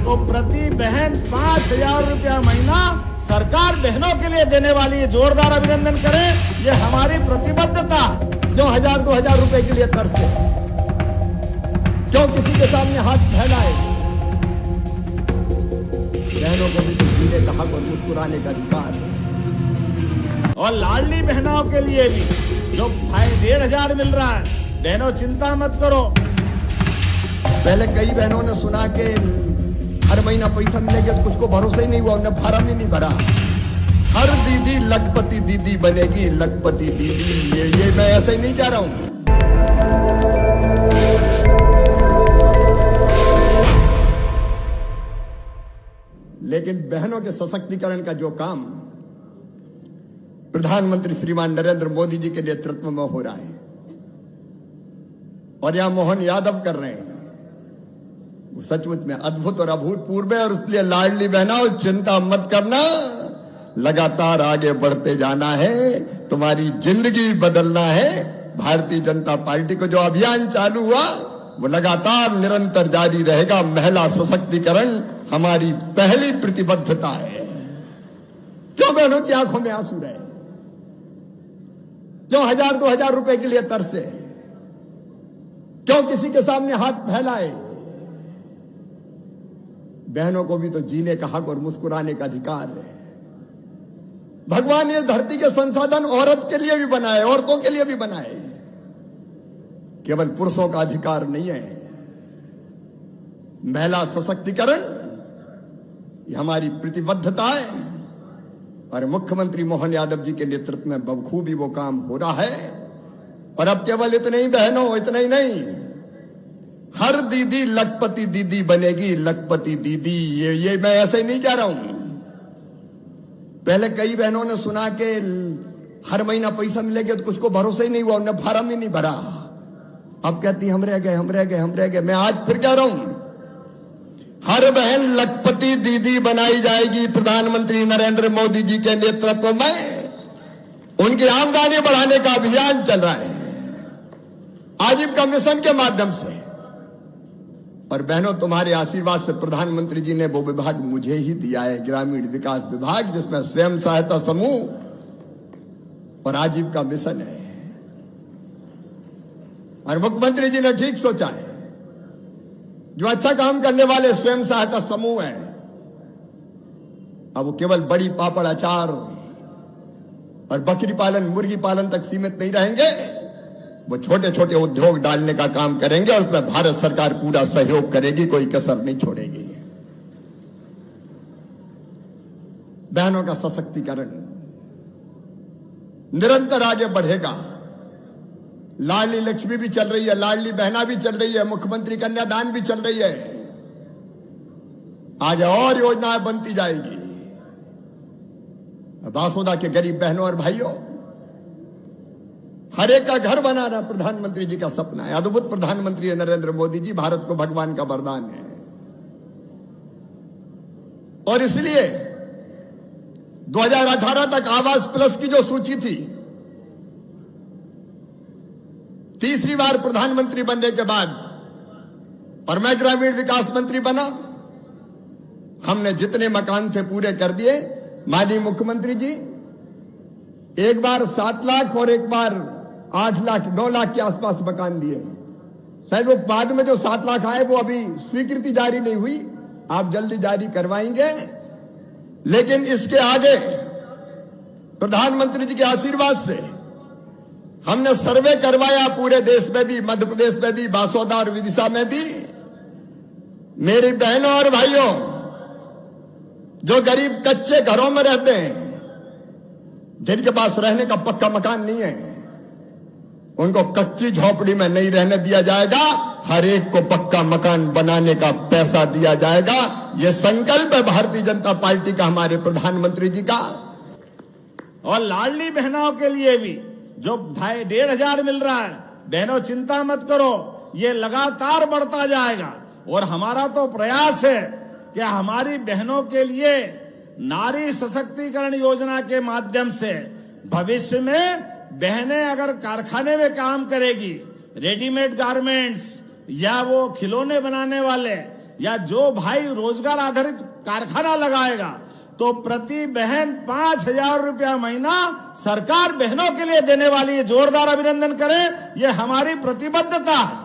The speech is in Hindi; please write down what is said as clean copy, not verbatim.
तो प्रति बहन 5,000 रुपया महीना सरकार बहनों के लिए देने वाली है। जोरदार अभिनंदन करें। ये हमारी प्रतिबद्धता। क्यों 1,000-2,000 रुपए के लिए तरसे? क्यों किसी के सामने हाथ फैलाए? बहनों को भी तो जीने का हक और मुस्कुराने का अधिकार है। और लाडली बहनों के लिए भी जो 1,500 मिल रहा है, बहनों चिंता मत करो। पहले कई बहनों ने सुना कि हर महीना पैसा मिलेगा, तो कुछ को भरोसा ही नहीं हुआ, उन्हें फार्म ही नहीं भरा। हर दीदी लखपति दीदी बनेगी, लखपति दीदी। ये मैं ऐसे ही नहीं कह रहा हूं। लेकिन बहनों के सशक्तिकरण का जो काम प्रधानमंत्री श्रीमान नरेंद्र मोदी जी के नेतृत्व में हो रहा है और यहां मोहन यादव कर रहे हैं, वो सचमुच में अद्भुत और अभूतपूर्व है। और इसलिए लाडली बहनों, चिंता मत करना, लगातार आगे बढ़ते जाना है, तुम्हारी जिंदगी बदलना है। भारतीय जनता पार्टी को जो अभियान चालू हुआ वो लगातार निरंतर जारी रहेगा। महिला सशक्तिकरण हमारी पहली प्रतिबद्धता है। क्यों बहनों की आंखों में आंसू रहे? क्यों 1,000-2,000 रुपए के लिए तरसे? क्यों किसी के सामने हाथ फैलाए? बहनों को भी तो जीने का हक और मुस्कुराने का अधिकार है। भगवान ये धरती के संसाधन औरत के लिए भी बनाए, औरतों के लिए भी बनाए, केवल पुरुषों का अधिकार नहीं है। महिला सशक्तिकरण ये हमारी प्रतिबद्धता है और मुख्यमंत्री मोहन यादव जी के नेतृत्व में बखूबी वो काम हो रहा है। और अब केवल इतने ही बहनों, इतना ही नहीं, हर दीदी लखपति दीदी बनेगी, लखपति दीदी। ये मैं ऐसे ही नहीं कह रहा हूं। पहले कई बहनों ने सुना कि हर महीना पैसा मिलेगा, तो कुछ को भरोसा ही नहीं हुआ, उन्हें फार्म ही नहीं भरा। अब कहती हम रह गए, हम रह गए, हम रह गए। मैं आज फिर कह रहा हूं, हर बहन लखपति दीदी बनाई जाएगी प्रधानमंत्री नरेंद्र मोदी जी के नेतृत्व में। उनकी आमदनी बढ़ाने का अभियान चल रहा है आजीविका मिशन के माध्यम से। और बहनों, तुम्हारे आशीर्वाद से प्रधानमंत्री जी ने वो विभाग मुझे ही दिया है, ग्रामीण विकास विभाग, जिसमें स्वयं सहायता समूह और आजीविका मिशन है। और मुख्यमंत्री जी ने ठीक सोचा है, जो अच्छा काम करने वाले स्वयं सहायता समूह हैं, अब वो केवल बड़ी पापड़ अचार और बकरी पालन मुर्गी पालन तक सीमित नहीं रहेंगे, वो छोटे छोटे उद्योग डालने का काम करेंगे और उसमें भारत सरकार पूरा सहयोग करेगी, कोई कसर नहीं छोड़ेगी। बहनों का सशक्तिकरण निरंतर आगे बढ़ेगा। लाडली लक्ष्मी भी चल रही है, लाडली बहना भी चल रही है, मुख्यमंत्री कन्यादान भी चल रही है। आज और योजनाएं बनती जाएगी। बासोदा के गरीब बहनों और भाइयों, हर एक का घर बनाना प्रधानमंत्री जी का सपना है। अद्भुत प्रधानमंत्री है नरेंद्र मोदी जी, भारत को भगवान का वरदान है। और इसलिए 2018 तक आवास प्लस की जो सूची थी, तीसरी बार प्रधानमंत्री बनने के बाद और मैं ग्रामीण विकास मंत्री बना, हमने जितने मकान थे पूरे कर दिए। माननीय मुख्यमंत्री जी एक बार 7 लाख और एक बार 8 लाख 9 लाख के आसपास मकान दिए। शायद वो बाद में जो 7 लाख आए वो अभी स्वीकृति जारी नहीं हुई, आप जल्दी जारी करवाएंगे। लेकिन इसके आगे प्रधानमंत्री जी के आशीर्वाद से हमने सर्वे करवाया पूरे देश में भी, मध्य प्रदेश में भी, बासोदा और विदिशा में भी। मेरी बहनों और भाइयों, जो गरीब कच्चे घरों में रहते हैं, जिनके पास रहने का पक्का मकान नहीं है, उनको कच्ची झोपड़ी में नहीं रहने दिया जाएगा। हर एक को पक्का मकान बनाने का पैसा दिया जाएगा। यह संकल्प है भारतीय जनता पार्टी का, हमारे प्रधानमंत्री जी का। और लाडली बहनों के लिए भी जो 1,500 मिल रहा है, बहनों चिंता मत करो, ये लगातार बढ़ता जाएगा। और हमारा तो प्रयास है कि हमारी बहनों के लिए नारी सशक्तिकरण योजना के माध्यम से भविष्य में बहनें अगर कारखाने में काम करेगी, रेडीमेड गारमेंट्स या वो खिलौने बनाने वाले या जो भाई रोजगार आधारित कारखाना लगाएगा तो प्रति बहन 5,000 रुपया महीना सरकार बहनों के लिए देने वाली है। जोरदार अभिनंदन करें, ये हमारी प्रतिबद्धता है।